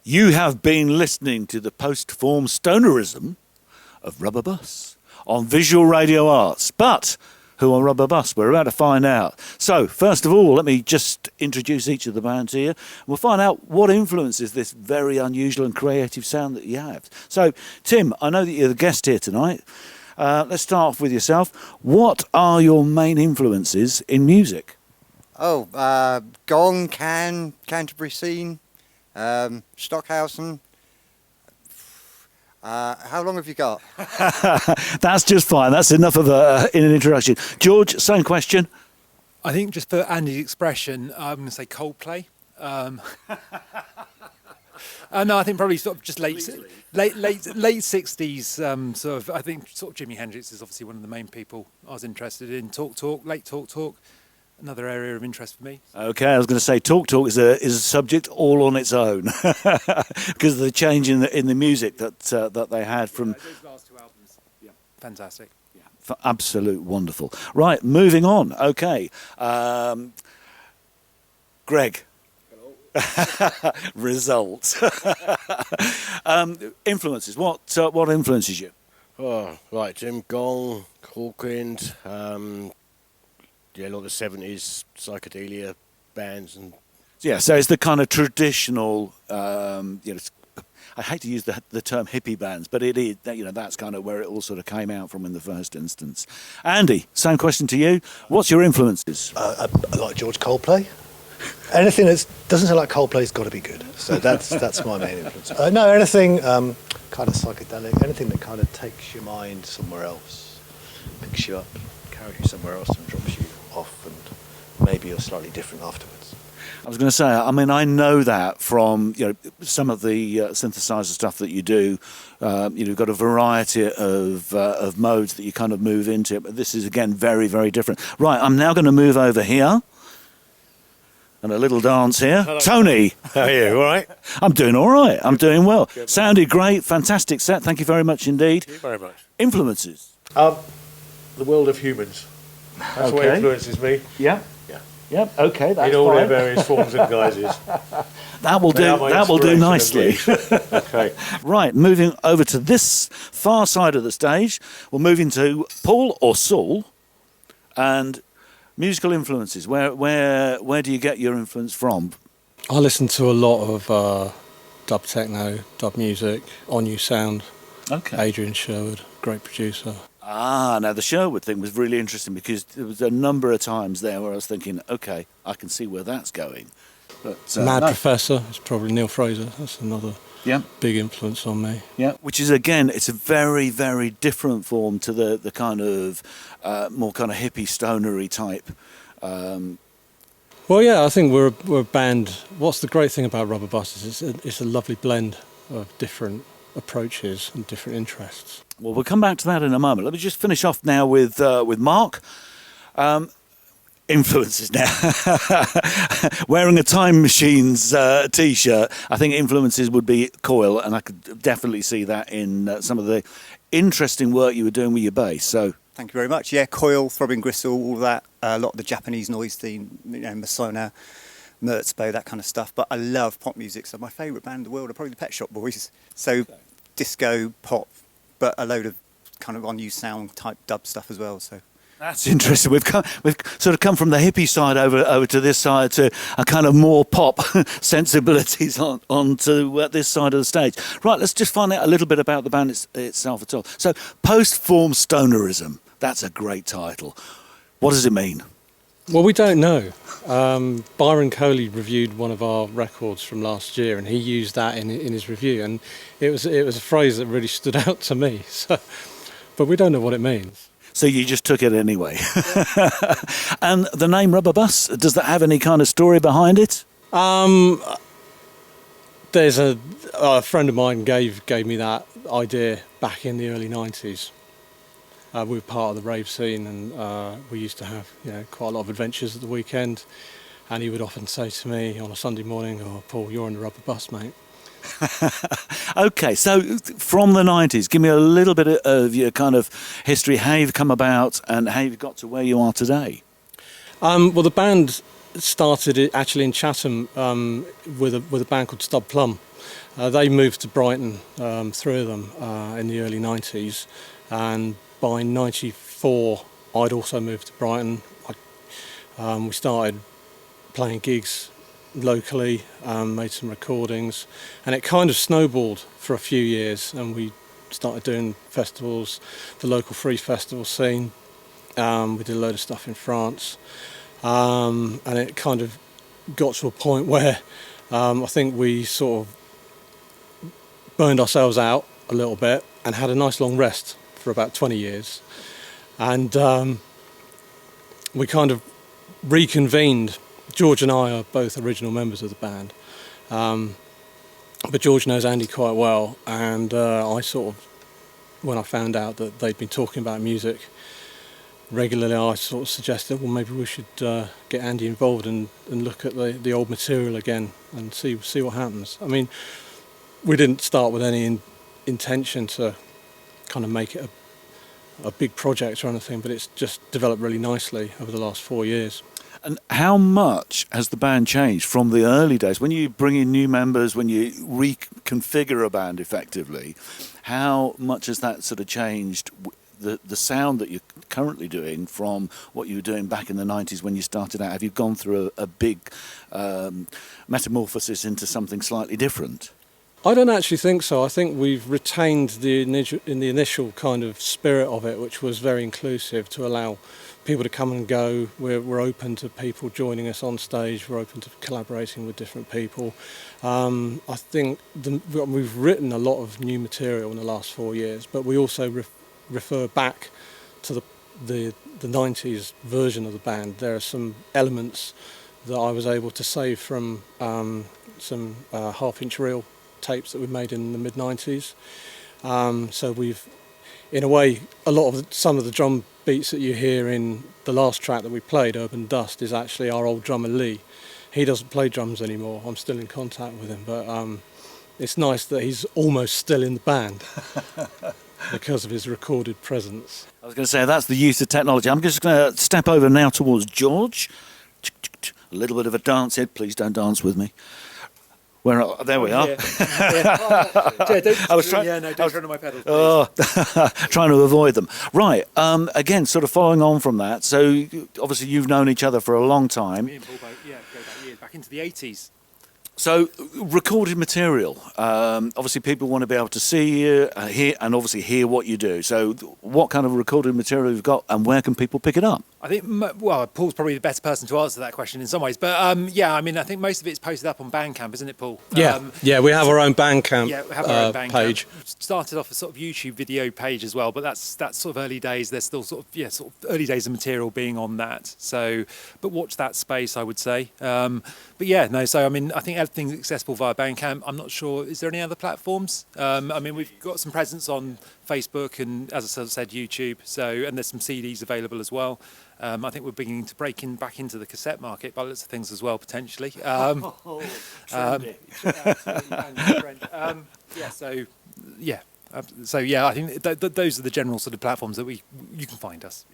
You have been listening to the post-form stonerism of Rubber Bus on Visual Radio Arts. But who are Rubber Bus? We're about to find out. So, first of all, let me just introduce each of the bands here. We'll find out what influences this very unusual and creative sound that you have. So, Tim, I know that you're the guest here tonight. Let's start off with yourself. What are your main influences in music? Gong, Canterbury scene, Stockhausen. How long have you got? That's just fine. That's enough of an introduction. George, same question. I think just for Andy's expression, I'm going to say Coldplay. No, I think probably sort of just late 60s. Sort of. I think sort of Jimi Hendrix is obviously one of the main people I was interested in. Late Talk. Another area of interest for me. Okay, I was going to say Talk is a subject all on its own because of the change in the music that they had from those last two albums. Yeah, fantastic. Yeah, absolute wonderful. Right, moving on. Okay, Greg. Hello. Results. Influences. What influences you? Oh, right, Jim. Gong, Hawkwind. Yeah, a lot of the 70s psychedelia bands and. Yeah, so it's the kind of traditional. I hate to use the term hippie bands, but it is. That's kind of where it all sort of came out from in the first instance. Andy, same question to you. What's your influences? I like George Coldplay. Anything that doesn't sound like Coldplay's got to be good. So that's my main influence. No, anything kind of psychedelic. Anything that kind of takes your mind somewhere else, picks you up, carries you somewhere else, and drops you off, and maybe you're slightly different afterwards. I was going to say, I mean, I know that from some of the synthesizer stuff that you do. You've got a variety of modes that you kind of move into, but this is again very, very different. Right, I'm now going to move over here. And a little dance here. Hello. Tony. How are you? All right? I'm doing all right. I'm doing well. Good. Sounded great. Fantastic set. Thank you very much indeed. Thank you very much. Influences? The world of humans. That's what influences me. Yeah. Yeah. Okay. That's in all fine. their various forms and guises. That will do. That will do nicely. Okay. Right. Moving over to this far side of the stage, we'll move into Paul or Saul, and musical influences. Where do you get your influence from? I listen to a lot of dub techno, dub music, On You Sound. Okay. Adrian Sherwood, great producer. Now the Sherwood thing was really interesting because there was a number of times there where I was thinking, okay, I can see where that's going. But Professor is probably Neil Fraser. That's another big influence on me. Yeah, which is again, it's a very, very different form to the kind of more kind of hippie stonery type. Well, yeah, I think we're a band. What's the great thing about Rubber Bus is it's a lovely blend of different approaches and different interests. Well, we'll come back to that in a moment. Let me just finish off now with Mark. Influences now. Wearing a Time Machines T-shirt, I think influences would be Coil, and I could definitely see that in some of the interesting work you were doing with your bass. So, Thank you very much. Yeah, Coil, Throbbing Gristle, all that. A lot of the Japanese noise theme, Masona, Merzbow, that kind of stuff. But I love pop music, so my favourite band in the world are probably the Pet Shop Boys. So disco, pop, but a load of kind of On You Sound type dub stuff as well. So that's interesting. We've sort of come from the hippie side over to this side to a kind of more pop sensibilities onto this side of the stage. Right, let's just find out a little bit about the band itself at all. So, post-form stonerism. That's a great title. What does it mean? Well, we don't know. Byron Coley reviewed one of our records from last year, and he used that in his review, and it was a phrase that really stood out to me. So, but we don't know what it means. So you just took it anyway. And the name Rubber Bus, does that have any kind of story behind it? There's a friend of mine gave me that idea back in the early 90s. We were part of the rave scene, and we used to have quite a lot of adventures at the weekend. And he would often say to me on a Sunday morning, "Oh, Paul, you're on the Rubber Bus, mate." Okay, so from the 90s, give me a little bit of your kind of history, how you've come about and how you've got to where you are today. Well, the band started actually in Chatham with a band called Stub Plum, They moved to Brighton, 3 of them, in the early 90s, and by 94 I'd also moved to Brighton. We started playing gigs locally, made some recordings, and it kind of snowballed for a few years, and we started doing festivals, the local free festival scene. We did a load of stuff in France, and it kind of got to a point where I think we sort of burned ourselves out a little bit and had a nice long rest for about 20 years. And we kind of reconvened. George and I are both original members of the band, but George knows Andy quite well, and I sort of, when I found out that they'd been talking about music regularly, I sort of suggested, well, maybe we should get Andy involved and look at the old material again and see what happens. I mean, we didn't start with any intention to kind of make it a big project or anything, but it's just developed really nicely over the last 4 years. And how much has the band changed from the early days? When you bring in new members, when you reconfigure a band effectively, how much has that sort of changed the sound that you're currently doing from what you were doing back in the 90s when you started out? Have you gone through a big metamorphosis into something slightly different? I don't actually think so. I think we've retained the initial kind of spirit of it, which was very inclusive, to allow people to come and go. We're open to people joining us on stage. We're open to collaborating with different people. I think we've written a lot of new material in the last 4 years, but we also refer back to the 90s version of the band. There are some elements that I was able to save from some half-inch reel tapes that we made in the mid-90s. So we've, in a way, some of the drum beats that you hear in the last track that we played, Urban Dust, is actually our old drummer Lee. He doesn't play drums anymore. I'm still in contact with him, but it's nice that he's almost still in the band because of his recorded presence. I was going to say, that's the use of technology. I'm just going to step over now towards George. A little bit of a dance here. Please don't dance with me. There we are. I was trying. Don't turn on my pedals. Trying to avoid them. Right. Again, sort of following on from that. So obviously you've known each other for a long time. Me and Paul both, go back years, back into the 80s. So recorded material. Obviously, people want to be able to see you, hear, and obviously hear what you do. So, what kind of recorded material you've got, and where can people pick it up? I think, Paul's probably the best person to answer that question in some ways. But I mean, I think most of it's posted up on Bandcamp, isn't it, Paul? Yeah, we have our own Bandcamp, we have our own Bandcamp page. Started off a sort of YouTube video page as well, but that's sort of early days. There's still sort of early days of material being on that. So, but watch that space, I would say. So I mean, I think everything's accessible via Bandcamp. I'm not sure, is there any other platforms? I mean, we've got some presence on Facebook and, as I said, YouTube. And there's some CDs available as well. I think we're beginning to back into the cassette market by lots of things as well, potentially. Trendy. I think those are the general sort of platforms that you can find us.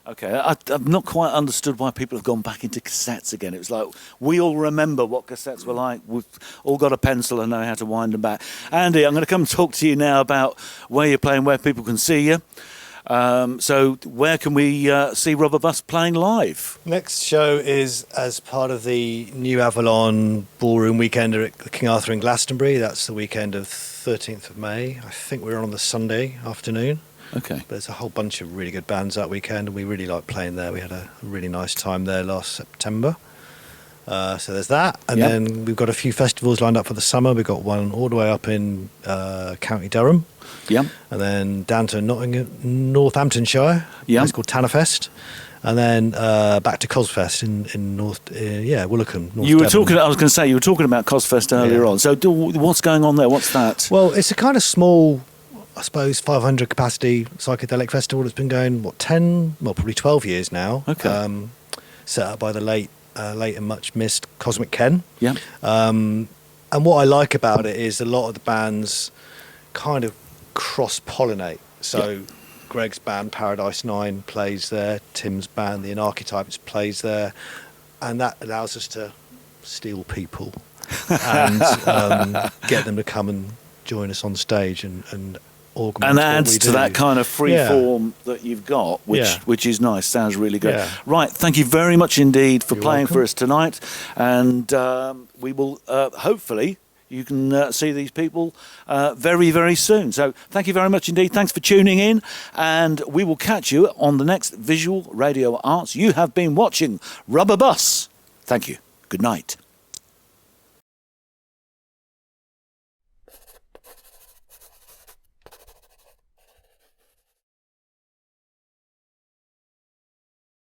Okay, I've not quite understood why people have gone back into cassettes again. It was like, we all remember what cassettes were like. We've all got a pencil and know how to wind them back. Andy, I'm going to come and talk to you now about where you're playing, where people can see you. So where can we see Rubber Bus playing live? Next show is as part of the New Avalon Ballroom weekend at the King Arthur in Glastonbury. That's the weekend of 13th of May. I think we're on the Sunday afternoon. Okay. But there's a whole bunch of really good bands that weekend, and we really like playing there. We had a really nice time there last September. So there's that. And then we've got a few festivals lined up for the summer. We've got one all the way up in County Durham. Yeah. And then down to Northamptonshire. Yeah. It's called Tannerfest. And then back to Cosfest in Woolacombe. North You were Devon. talking. I was going to say you were talking about Cosfest earlier on. So what's going on there? What's that? Well, it's a kind of small, I suppose, 500 capacity psychedelic festival that's been going, probably 12 years now. Okay. Set up by the late and much missed Cosmic Ken. Yeah. And what I like about it is a lot of the bands kind of cross-pollinate. So Greg's band, Paradise 9, plays there. Tim's band, The Anarchetypes, plays there. And that allows us to steal people and get them to come and join us on stage and augment And what adds we to do. that kind of free Yeah. form that you've got, Yeah. which is nice. Sounds really good. Yeah. Right, thank you very much indeed for You're playing welcome. for us tonight, and we will hopefully you can see these people very, very soon. So thank you very much indeed. Thanks for tuning in, and we will catch you on the next Visual Radio Arts. You have been watching Rubber Bus. Thank you. Good night.